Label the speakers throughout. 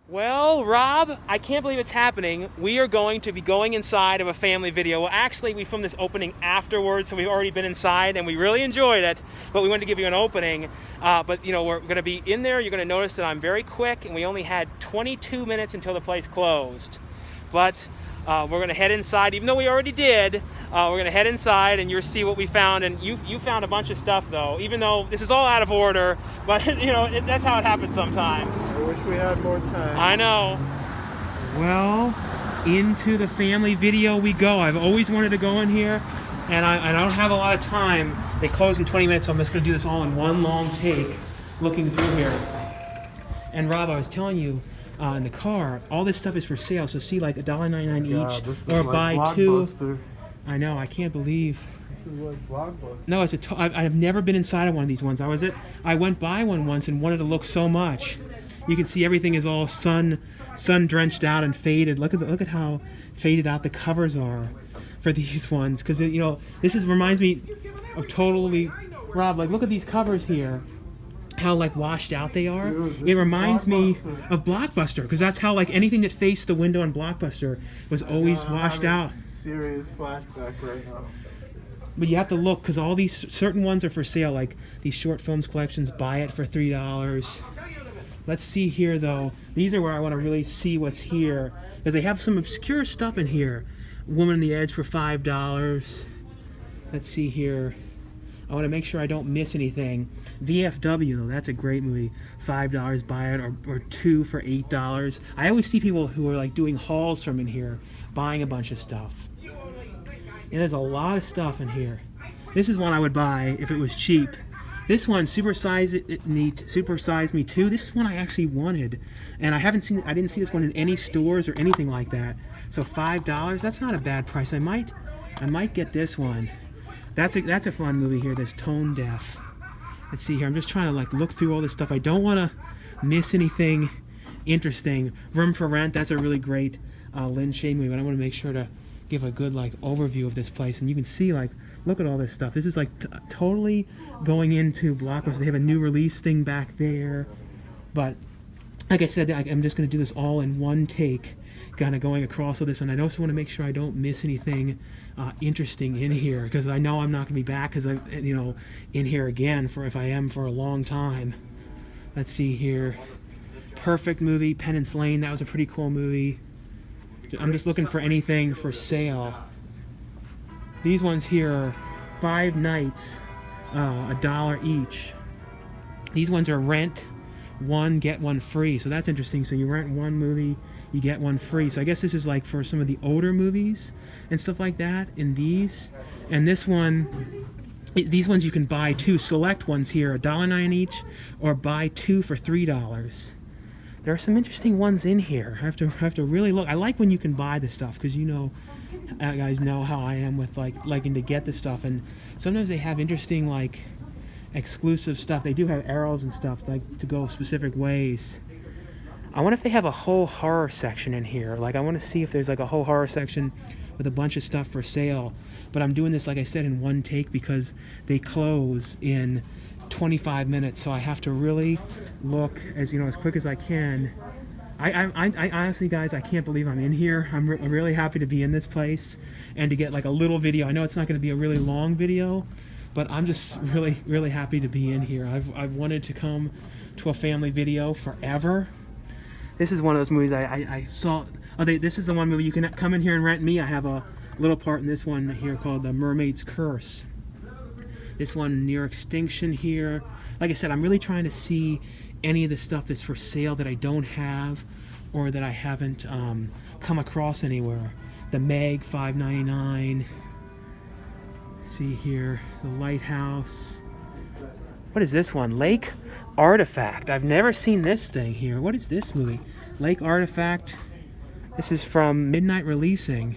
Speaker 1: Well, Rob, I can't believe it's happening. We are going to be going inside of a family video. Well, actually, we filmed this opening afterwards, so we've already been inside, and we really enjoyed it, but we wanted to give you an opening. But, you know, we're going to be in there. You're going to notice that I'm very quick, and we only had 22 minutes until the place closed. But we're going to head inside, even though we already did. We're going to head inside, and you'll see what we found. And you found a bunch of stuff, though, even though this is all out of order. But, you know, that's how it happens sometimes.
Speaker 2: I wish we had more time.
Speaker 1: I know. Well, into the family video we go. I've always wanted to go in here, and I don't have a lot of time. They close in 20 minutes, so I'm just going to do this all in one long take, looking through here. And Rob, I was telling you, in the car, all this stuff is for sale, so see, like $1.99 each, or like buy two. I know, I can't believe.
Speaker 2: This is like Blockbuster.
Speaker 1: No, I've never been inside of one of these ones. I went by one once and wanted to look so much. You can see everything is all sun drenched out and faded. Look at how faded out the covers are for these ones, because you know reminds me of totally, Rob. Like, look at these covers here. How like washed out they are. It reminds me of Blockbuster, because that's how like anything that faced the window on Blockbuster was always washed out.
Speaker 2: Serious flashback right now.
Speaker 1: But you have to look, because all these certain ones are for sale, like these short films collections. Buy it for $3. Let's see here though. These are where I want to really see what's here, because they have some obscure stuff in here. Woman on the Edge for $5. Let's see here. I want to make sure I don't miss anything. VFW, though, that's a great movie. $5, buy it, or two for $8. I always see people who are like doing hauls from in here, buying a bunch of stuff. And there's a lot of stuff in here. This is one I would buy if it was cheap. This one, Super Size Me 2. This is one I actually wanted, and I didn't see this one in any stores or anything like that. So $5, that's not a bad price. I might get this one. That's a fun movie here. This Tone Deaf. Let's see here. I'm just trying to like look through all this stuff. I don't want to miss anything interesting. Room for Rent. That's a really great Lin Shaye movie. But I want to make sure to give a good like overview of this place. And you can see, like, look at all this stuff. This is like totally going into Blockbuster. They have a new release thing back there. But like I said, I'm just going to do this all in one take, kind of going across all this. And I also want to make sure I don't miss anything interesting in here, because I know I'm not going to be back, because I'm in here again for a long time. Let's see here. Perfect movie, Penance Lane. That was a pretty cool movie. I'm just looking for anything for sale. These ones here are 5 nights, $1 each. These ones are rent one, get one free. So that's interesting. So you rent one movie, you get one free. So I guess this is like for some of the older movies and stuff like that in these. And this one, these ones you can buy two. Select ones here, $1.09 each, or buy two for $3. There are some interesting ones in here. I have to really look. I like when you can buy the stuff, because you guys know how I am with liking to get the stuff. And sometimes they have interesting like exclusive stuff. They do have arrows and stuff like to go specific ways. I wonder if they have a whole horror section in here. Like, I want to see if there's like a whole horror section with a bunch of stuff for sale. But I'm doing this, like I said, in one take, because they close in 25 minutes. So I have to really look as quick as I can. I honestly, guys, I can't believe I'm in here. I'm really happy to be in this place and to get like a little video. I know it's not going to be a really long video, but I'm just really, really happy to be in here. I've wanted to come to a family video forever. This is one of those movies I saw. This is the one movie you can come in here and rent me. I have a little part in this one here called The Mermaid's Curse. This one near extinction here. Like I said, I'm really trying to see any of the stuff that's for sale that I don't have, or that I haven't come across anywhere. The Meg, $5.99. See here, The Lighthouse. What is this one? Lake Artifact. I've never seen this thing here. What is this movie? Lake Artifact. This is from Midnight Releasing.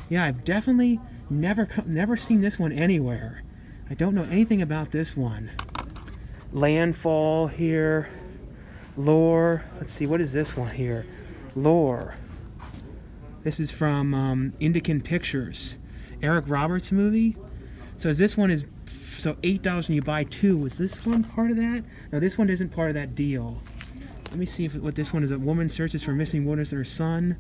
Speaker 1: Yeah, I've definitely never seen this one anywhere. I don't know anything about this one. Landfall here. Lore. Let's see, what is this one here? Lore. This is from Indican Pictures. Eric Roberts movie. So this one is $8 and you buy two. Was this one part of that? No, this one isn't part of that deal. Let me see what this one is. A woman searches for missing witness and her son.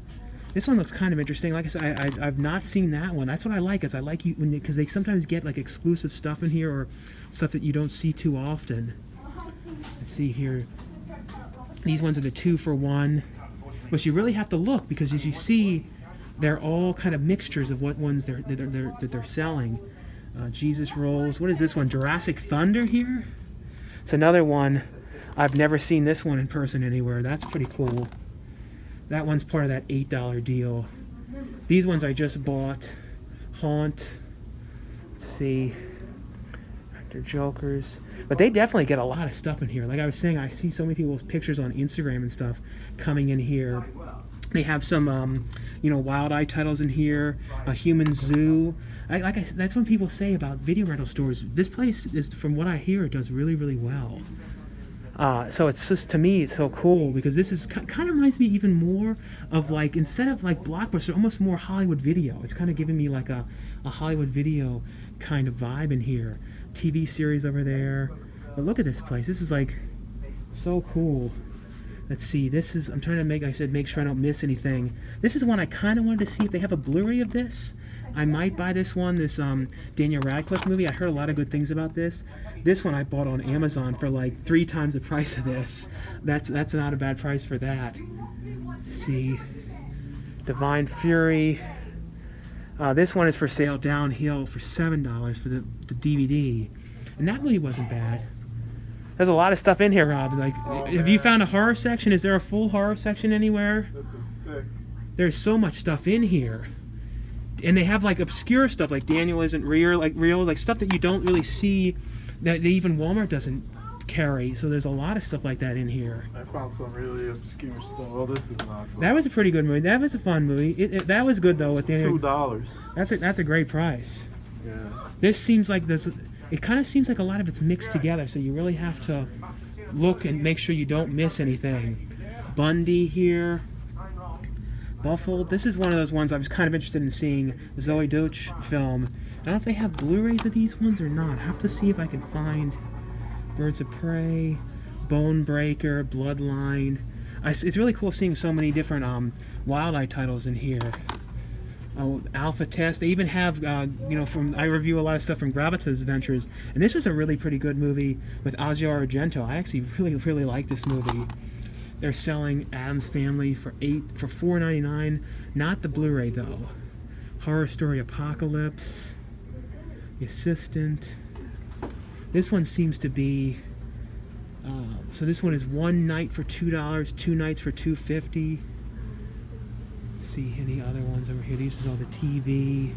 Speaker 1: This one looks kind of interesting. Like I said, I've not seen that one. That's what I like. Is I like you because they sometimes get like exclusive stuff in here or stuff that you don't see too often. Let's see here. These ones are the 2-for-1, which you really have to look because as you see, they're all kind of mixtures of what ones that they're selling. Jesus Rolls. What is this one? Jurassic Thunder here. It's another one. I've never seen this one in person anywhere. That's pretty cool. That one's part of that $8 deal. These ones I just bought. Haunt. Let's see. They're Jokers. But they definitely get a lot of stuff in here. Like I was saying, I see so many people's pictures on Instagram and stuff coming in here. They have some, Wild Eye titles in here. A Human Zoo. That's what people say about video rental stores. This place, is, from what I hear, it does really, really well. So it's just, to me, it's so cool because this is kind of reminds me even more of like, instead of like Blockbuster, almost more Hollywood Video. It's kind of giving me like a Hollywood Video kind of vibe in here. TV series over there. But look at this place. This is like so cool. Let's see. This is, I'm trying to make sure I don't miss anything. This is one I kind of wanted to see if they have a Blu-ray of this. I might buy this one, this Daniel Radcliffe movie. I heard a lot of good things about this. This one I bought on Amazon for like 3 times the price of this. That's not a bad price for that. Let's see. Divine Fury. This one is for sale downhill for $7 for the DVD. And that movie wasn't bad. There's a lot of stuff in here, Rob. Like, have you found a horror section? Is there a full horror section anywhere?
Speaker 2: This is sick.
Speaker 1: There's so much stuff in here. And they have like obscure stuff like Daniel Isn't Real, like stuff that you don't really see that even Walmart doesn't carry. So there's a lot of stuff like that in here.
Speaker 2: I found some really obscure stuff. Well, this is not fun.
Speaker 1: That was a pretty good movie. That was a fun movie. That was good though with Daniel.
Speaker 2: $2.
Speaker 1: That's a great price.
Speaker 2: Yeah.
Speaker 1: This seems like this. It kind of seems like a lot of it's mixed together. So you really have to look and make sure you don't miss anything. Bundy here. Buffalo. This is one of those ones I was kind of interested in seeing. The Zoe Deutsch film. I don't know if they have Blu-rays of these ones or not. I have to see if I can find Birds of Prey, Bone Breaker, Bloodline. It's really cool seeing so many different Wild Eye titles in here. Alpha Test. They even have, I review a lot of stuff from Gravitas Adventures, and this was a really pretty good movie with Asia Argento. I actually really, really like this movie. They're selling Addams Family for $4.99. Not the Blu-ray though. Horror Story Apocalypse. The Assistant. This one seems to be. So this one is 1 night for $2, 2 nights for $2.50. See any other ones over here? These is all the TV.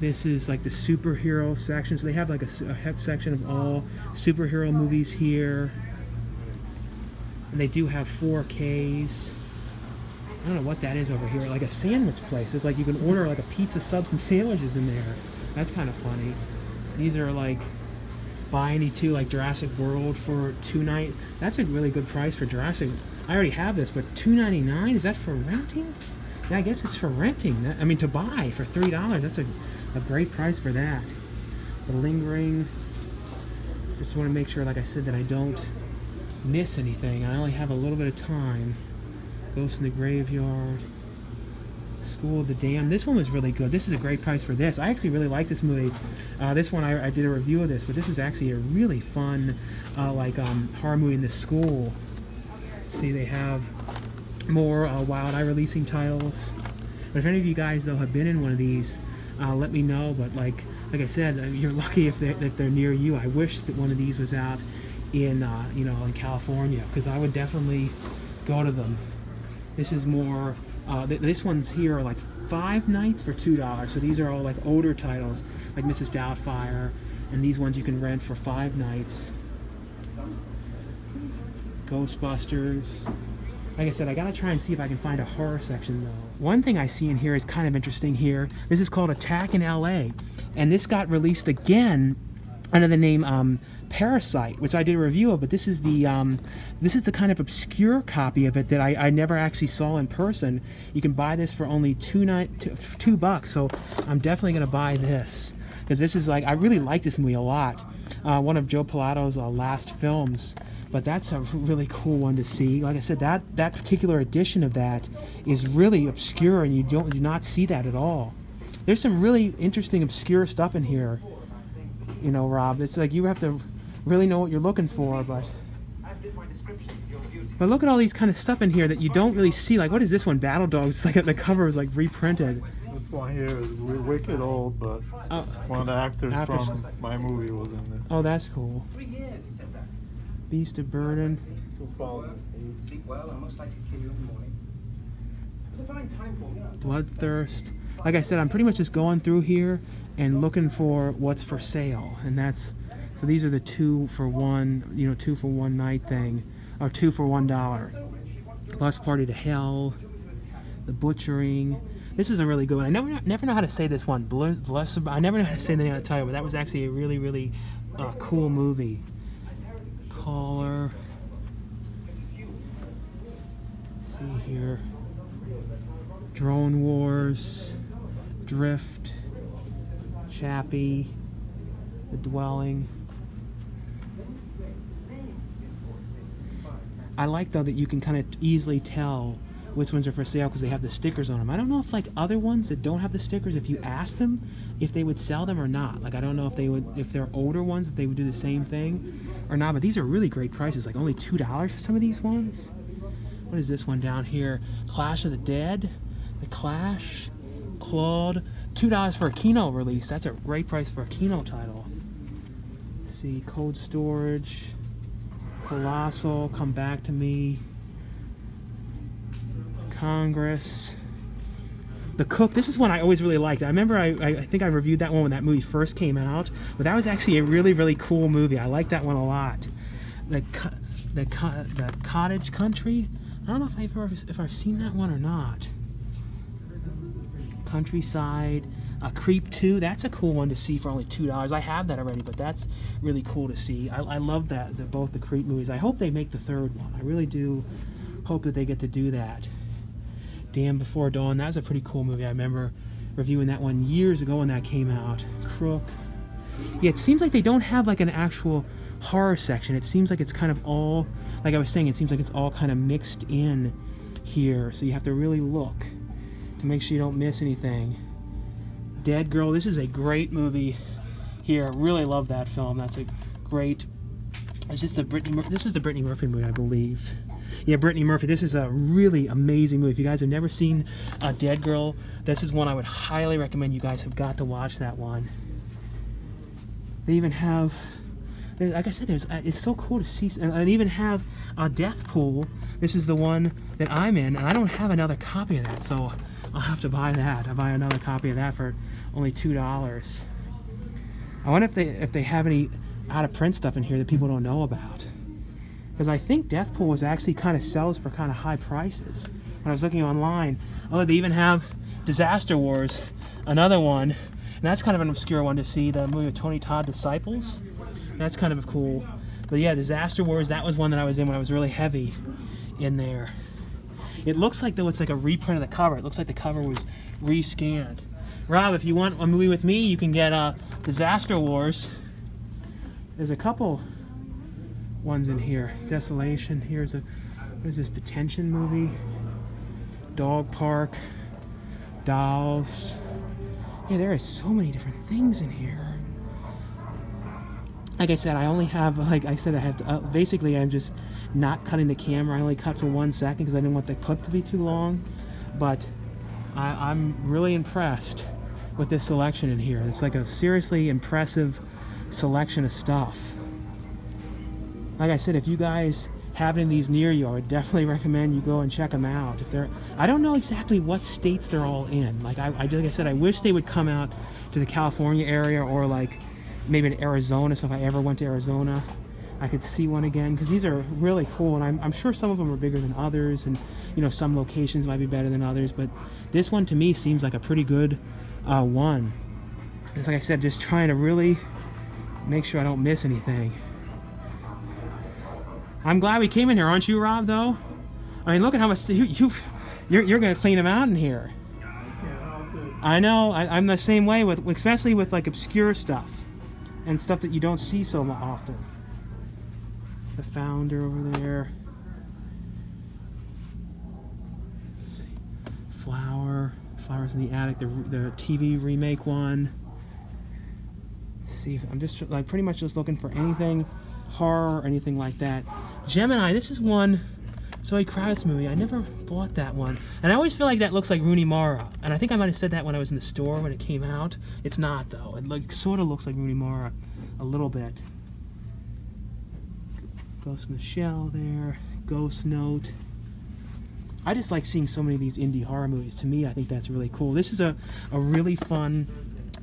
Speaker 1: This is like the superhero section. So they have like a section of all superhero movies here. And they do have 4Ks. I don't know what that is over here. Like a sandwich place. It's like you can order like a pizza, subs, and sandwiches in there. That's kind of funny. These are like buy any two, like Jurassic World for $2.99. That's a really good price for Jurassic. I already have this, but $2.99? Is that for renting? Yeah, I guess it's for renting. To buy for $3. That's a great price for that. The Lingering. Just want to make sure, like I said, that I don't miss anything. I only have a little bit of time. Ghost in the Graveyard. School of the Damned. This one was really good. This is a great price for this. I actually really like this movie. This one I did a review of this, but this was actually a really fun horror movie in the school. See, they have more Wild Eye releasing titles. But if any of you guys though have been in one of these, let me know. But like I said, you're lucky if they're near you. I wish that one of these was out in in California, because I would definitely go to them. This is more. This one's here are like 5 nights for $2. So these are all like older titles, like Mrs. Doubtfire, and these ones you can rent for 5 nights. Ghostbusters. Like I said, I gotta try and see if I can find a horror section though. One thing I see in here is kind of interesting here. This is called Attack in LA, and this got released again under the name Parasite, which I did a review of, but this is the kind of obscure copy of it that I never actually saw in person. You can buy this for only $2, so I'm definitely gonna buy this, because this is like, I really like this movie a lot. One of Joe Pilato's last films. But that's a really cool one to see. Like I said, that particular edition of that is really obscure, and you do not see that at all. There's some really interesting obscure stuff in here, you know, Rob. It's like you have to really know what you're looking for, but look at all these kind of stuff in here that you don't really see. Like, what is this one? Battle Dogs. Like, the cover is like reprinted.
Speaker 2: This one here is wicked old, but one of the actors from my movie was in this.
Speaker 1: Oh, that's cool. Beast of Burden. Bloodthirst. Like I said, I'm pretty much just going through here and looking for what's for sale, and that's so these are the 2 for 1, you know, 2 for 1 night thing, or 2 for $1. Bus Party to Hell, The Butchering. This is a really good one. I never know how to say this one. I never know how to say the name of the title, but that was actually a really cool movie. Caller. See here. Drone Wars. Drift. Chappie. The Dwelling. I like, though, that you can kind of easily tell which ones are for sale because they have the stickers on them. I don't know if, like, other ones that don't have the stickers, if you ask them if they would sell them or not. Like, I don't know if they would, if they're older ones, if they would do the same thing or not. But these are really great prices, like only $2 for some of these ones. What is this one down here? Clash of the Dead, The Clash, Claude. $2 for a Kino release. That's a great price for a Kino title. Let's see, Cold Storage, Colossal, Come Back to Me, Congress, The Cook. This is one I always really liked. I remember I think I reviewed that one when that movie first came out, but that was actually a really cool movie. I liked that one a lot. The Cottage Country. I don't know if I've seen that one or not. Countryside. Creep 2, that's a cool one to see for only $2. I have that already, but that's really cool to see. I love both the Creep movies. I hope they make the third one. I really do hope that they get to do that. Damn Before Dawn, that was a pretty cool movie. I remember reviewing that one years ago when that came out. Crook. Yeah, it seems like they don't have like an actual horror section. It seems like it's kind of all, like I was saying, it seems like it's all kind of mixed in here. So you have to really look to make sure you don't miss anything. Dead Girl, this is a great movie here. I really love that film. That's a great, this is the Brittany Murphy movie, I believe. Yeah, Brittany Murphy. This is a really amazing movie. If you guys have never seen Dead Girl, this is one I would highly recommend. You guys have got to watch that one. They even have, like I said, it's so cool to see, and even have Death Pool. This is the one that I'm in, and I don't have another copy of that, so I'll have to buy that. I'll buy another copy of that for only $2. I wonder if they have any out-of-print stuff in here that people don't know about. Because I think Death Pool was actually kind of sells for kind of high prices. When I was looking online, oh, they even have Disaster Wars, another one, and that's kind of an obscure one to see. The movie with Tony Todd, Disciples. That's kind of cool. But yeah, Disaster Wars, that was one that I was in when I was really heavy in there. It looks like, though, it's like a reprint of the cover. It looks like the cover was rescanned. Rob, if you want a movie with me, you can get Disaster Wars. There's a couple ones in here. Desolation. Here's what is this, detention movie? Dog Park. Dolls. Yeah, there are so many different things in here. Like I said, I only have, like I said, I have to, basically I'm just not cutting the camera. I only cut for 1 second because I didn't want the clip to be too long. But I'm really impressed with this selection in here. It's like a seriously impressive selection of stuff. Like I said, if you guys have any of these near you, I would definitely recommend you go and check them out. If they're, I don't know exactly what states they're all in. Like like I said, I wish they would come out to the California area or like maybe in Arizona. So if I ever went to Arizona, I could see one again, because these are really cool, and I'm sure some of them are bigger than others, and you know, some locations might be better than others, but this one to me seems like a pretty good one. It's like I said, just trying to really make sure I don't miss anything. I'm glad we came in here, aren't you, Rob, though? I mean, look at how much you're going to clean them out in here. I know, I'm the same way, with especially with like obscure stuff and stuff that you don't see so often. The Founder over there. Let's see. Flowers in the Attic, the TV remake one. Let's see, I'm just like pretty much just looking for anything horror or anything like that. Gemini, this is one Zoe Kravitz movie. I never bought that one. And I always feel like that looks like Rooney Mara. And I think I might have said that when I was in the store when it came out. It's not though. It like sort of looks like Rooney Mara a little bit. Ghost in the Shell there. Ghost Note. I just like seeing so many of these indie horror movies. To me, I think that's really cool. This is a really fun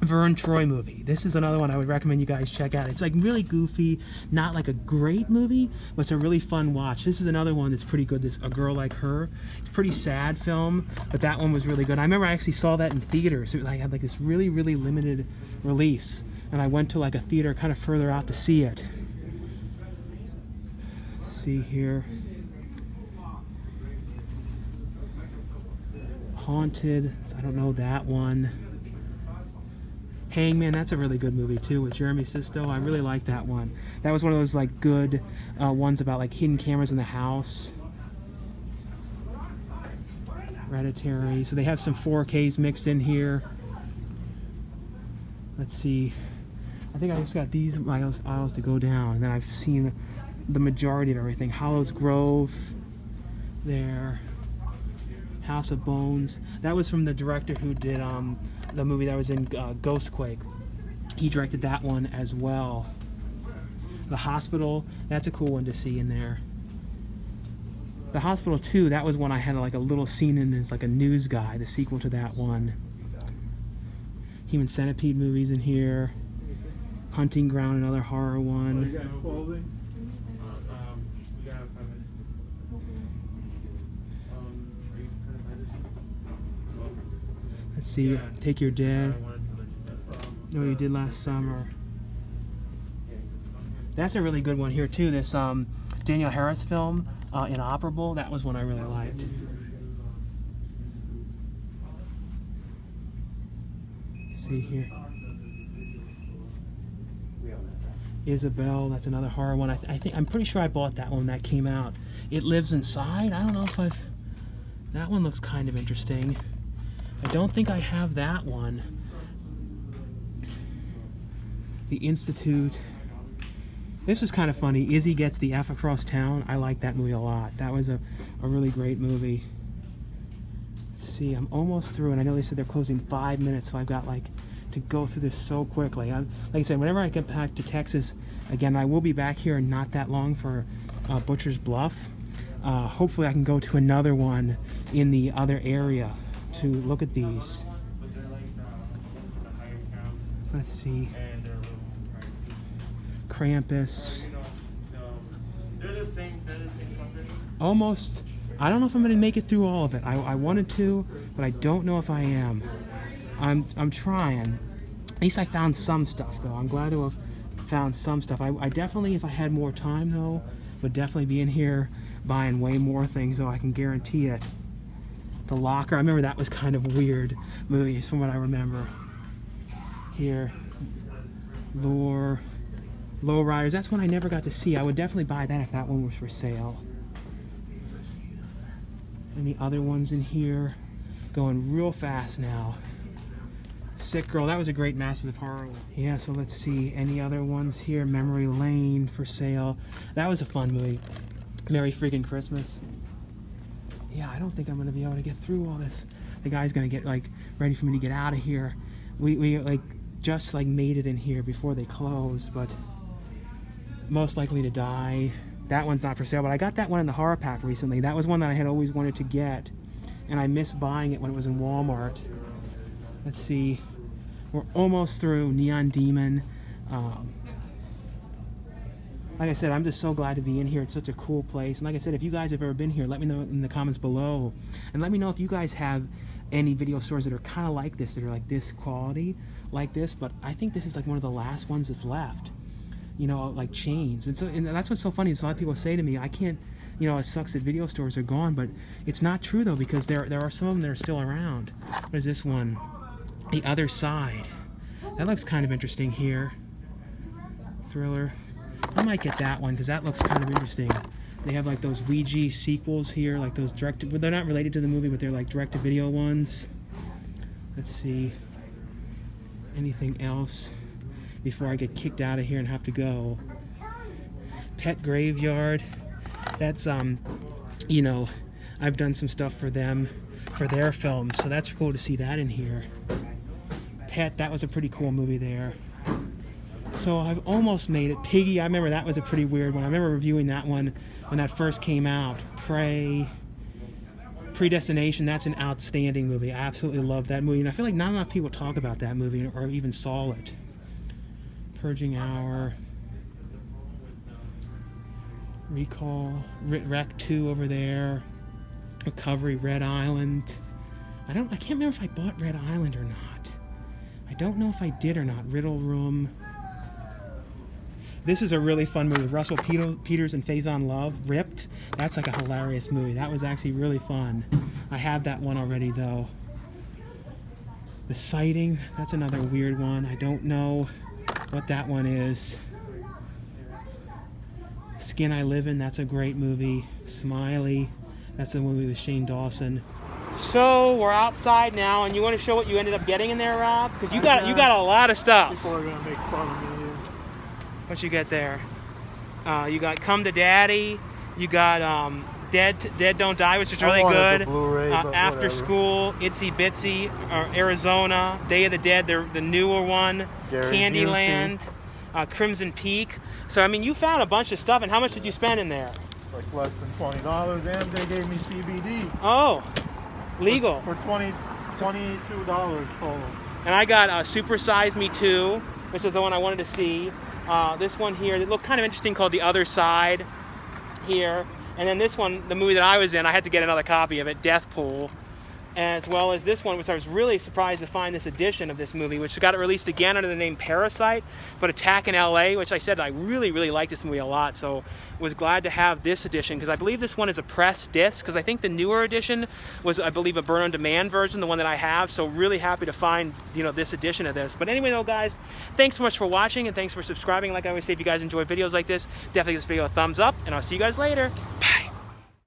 Speaker 1: Vern Troy movie. This is another one I would recommend you guys check out. It's like really goofy, not like a great movie, but it's a really fun watch. This is another one that's pretty good, A Girl Like Her. It's a pretty sad film, but that one was really good. I remember I actually saw that in theaters. I had like this really, really limited release, and I went to like a theater kind of further out to see it. Let's see here. Haunted, I don't know that one. Hangman, that's a really good movie too with Jeremy Sisto. I really like that one. That was one of those like good ones about like hidden cameras in the house. Hereditary. So they have some 4Ks mixed in here. Let's see. I think I just got these aisles to go down, and then I've seen the majority of everything. Hollows Grove there. House of Bones. That was from the director who did the movie that was in Ghostquake. He directed that one as well. The Hospital, that's a cool one to see in there. The Hospital 2, that was one I had like a little scene in as like a news guy, the sequel to that one. Human Centipede movies in here. Hunting Ground, another horror one. Let's see, Take Your Dead. No, You Did Last Summer. That's a really good one here too. This Daniel Harris film, Inoperable. That was one I really liked. Let's see here. Isabel. That's another horror one. I'm pretty sure I bought that one when that came out. It Lives Inside. I don't know if I've. That one looks kind of interesting. I don't think I have that one. The Institute. This was kind of funny. Izzy Gets the F Across Town. I like that movie a lot. That was a really great movie. Let's see, I'm almost through, and I know they said they're closing 5 minutes, so I've got like to go through this so quickly. Like I said, whenever I get back to Texas, again, I will be back here in not that long for Butcher's Bluff. Hopefully I can go to another one in the other area to look at these. Let's see. Krampus. Almost. I don't know if I'm going to make it through all of it. I wanted to, but I don't know if I am. I'm trying. At least I found some stuff, though. I'm glad to have found some stuff. I definitely, if I had more time, though, would definitely be in here buying way more things, though, I can guarantee it. The Locker, I remember that was kind of weird movies from what I remember. Here, Lure, Lowriders, that's one I never got to see. I would definitely buy that if that one was for sale. Any other ones in here? Going real fast now. Sick Girl, that was a great massive horror one. Yeah, so let's see. Any other ones here? Memory Lane for sale. That was a fun movie. Merry Freaking Christmas. Yeah, I don't think I'm gonna be able to get through all this. The guy's gonna get like ready for me to get out of here. We like just like made it in here before they closed, but Most Likely to Die. That one's not for sale, but I got that one in the horror pack recently. That was one that I had always wanted to get, and I missed buying it when it was in Walmart. Let's see. We're almost through Neon Demon. Like I said, I'm just so glad to be in here. It's such a cool place. And like I said, if you guys have ever been here, let me know in the comments below. And let me know if you guys have any video stores that are kind of like this, that are like this quality, like this. But I think this is like one of the last ones that's left, you know, like chains. And that's what's so funny is a lot of people say to me, I can't, you know, it sucks that video stores are gone. But it's not true, though, because there are some of them that are still around. What is this one? The Other Side. That looks kind of interesting here. Thriller. I might get that one because that looks kind of interesting. They have like those Ouija sequels here, like those but they're not related to the movie, but they're like direct-to-video ones. Let's see. Anything else before I get kicked out of here and have to go? Pet Graveyard. That's you know, I've done some stuff for them for their films, so that's cool to see that in here. Pet, that was a pretty cool movie there. So I've almost made it. Piggy, I remember that was a pretty weird one. I remember reviewing that one when that first came out. Prey, Predestination, that's an outstanding movie. I absolutely love that movie, and I feel like not enough people talk about that movie or even saw it. Purging Hour, Recall, Wreck 2 over there, Recovery, Red Island. I can't remember if I bought Red Island or not. I don't know if I did or not. Riddle Room. This is a really fun movie. Russell Peters and Faison Love, Ripped. That's like a hilarious movie. That was actually really fun. I have that one already though. The Sighting, that's another weird one. I don't know what that one is. Skin I Live In, that's a great movie. Smiley, that's a movie with Shane Dawson. So we're outside now, and you want to show what you ended up getting in there, Rob? Because you got a lot of stuff.
Speaker 2: People are gonna make fun of me.
Speaker 1: What you get there? You got Come to Daddy. You got Dead Don't Die, which is really good.
Speaker 2: Blu-ray,
Speaker 1: After
Speaker 2: whatever.
Speaker 1: School, Itsy Bitsy, Arizona, Day of the Dead, the newer one,
Speaker 2: Gary
Speaker 1: Candyland, Crimson Peak. So I mean, you found a bunch of stuff. And how much did you spend in there?
Speaker 2: Like less than $20, and they gave me CBD.
Speaker 1: Oh, legal.
Speaker 2: For $22 total.
Speaker 1: And I got Super Size Me 2, which is the one I wanted to see. This one here, that looked kind of interesting, called The Other Side here. And then this one, the movie that I was in, I had to get another copy of it, Death Pool. As well as this one, which I was really surprised to find this edition of this movie, which got it released again under the name Parasite, but Attack in LA, which I said I really, really like this movie a lot, so was glad to have this edition, because I believe this one is a press disc, because I think the newer edition was, I believe, a burn-on-demand version, the one that I have, so really happy to find, you know, this edition of this. But anyway, though, guys, thanks so much for watching, and thanks for subscribing. Like I always say, if you guys enjoy videos like this, definitely give this video a thumbs up, and I'll see you guys later.